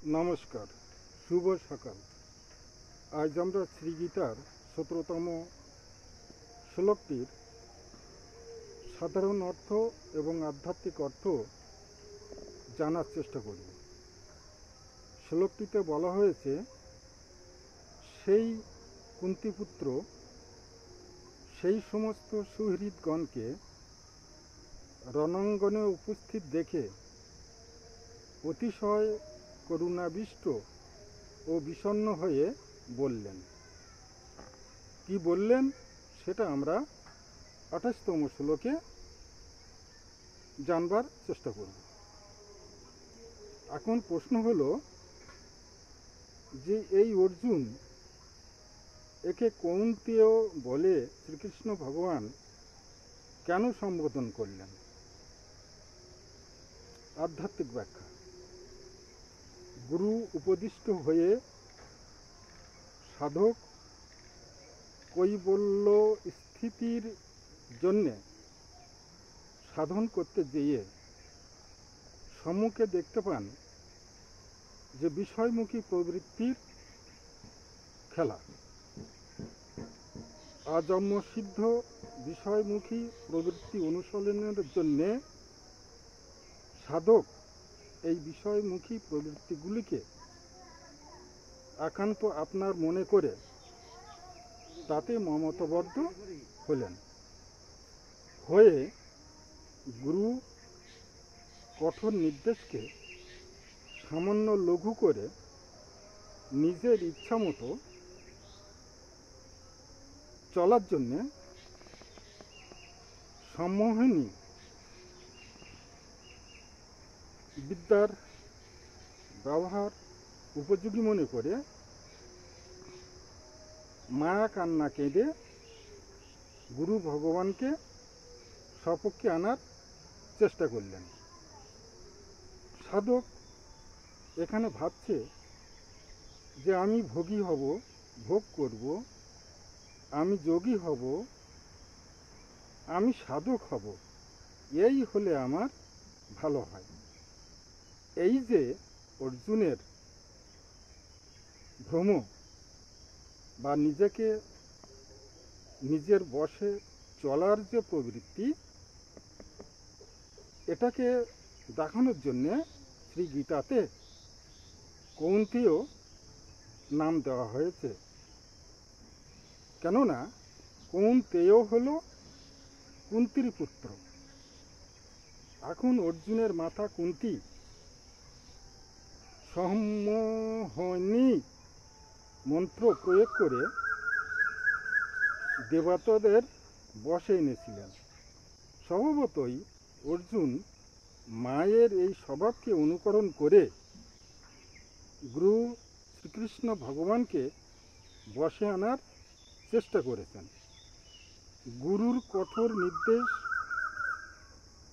নমস্কার, শুভ সকাল। আজ আমরা শ্রীগীতার 17তম শ্লোকটির সাধারণ অর্থ এবং আধ্যাত্মিক অর্থ জানার চেষ্টা করব। শ্লোকটিতে বলা হয়েছে, সেই কুন্তিপুত্র সেই সমস্ত সুহৃদগণকে রণাঙ্গনে উপস্থিত দেখে অতিশয় করুণাবিষ্ট ও বিষণ্ণ হয়ে বললেন। কি বললেন সেটা আমরা 28তম শ্লোকে জানবার চেষ্টা করব। এখন প্রশ্ন হলো যে এই অর্জুন একে কৌন্তেয় বলে শ্রীকৃষ্ণ ভগবান কেন সম্বোধন করলেন? আধ্যাত্মিক ব্যাখ্যা। গুরু উপদিষ্ট হয়ে সাধক কৈবল্য স্থিতির জন্যে সাধন করতে গিয়ে সম্মুখে দেখতে পান যে বিষয়মুখী প্রবৃত্তির খেলা। আজন্মসিদ্ধ বিষয়মুখী প্রবৃত্তি অনুশীলনের জন্যে সাধক এই বিষয়মুখী প্রবৃত্তিগুলিকে একান্ত আপনার মনে করে তাতে মমতাবদ্ধ হলেন। হয়ে গুরু কঠোর নির্দেশকে সামান্য লঘু করে নিজের ইচ্ছামতো চলার জন্যে সম্মোহনী বিদ্যার ব্যবহার উপযোগী মনে করে মায়া কান্না কেঁদে গুরু ভগবানকে স্বপক্ষে আনার চেষ্টা করলেন। সাধক এখানে ভাবছে যে আমি ভোগী হব, ভোগ করব, আমি যোগী হব, আমি সাধক হব, এই হলে আমার ভালো হয়। এই যে অর্জুনের ভ্রম বা নিজেকে নিজের বশে চলার যে প্রবৃত্তি, এটাকে দেখানোর জন্যে শ্রী গীতাতে কৌন্তেয় নাম দেওয়া হয়েছে। কেননা কৌন্তেয় হল কুন্তির পুত্র। এখন অর্জুনের মাতা কুন্তি সম্মোহনী মন্ত্র প্রয়োগ করে দেবতাদের বশে এনেছিলেন। স্বভাবতই অর্জুন মায়ের এই স্বভাবকে অনুকরণ করে গুরু শ্রীকৃষ্ণ ভগবানকে বশে আনার চেষ্টা করেছেন। গুরুর কঠোর নির্দেশ,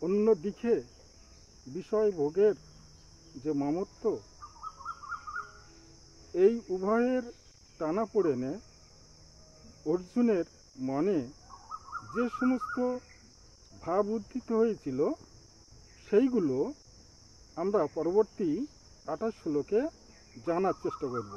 অন্যদিকে বিষয় ভোগের যে মমত্ব, এই উভয়ের টানাপোড়েনে অর্জুনের মনে যে সমস্ত ভাব উদ্দিত হয়েছিল সেইগুলো আমরা পরবর্তী 28 শ্লোকে জানার চেষ্টা করব।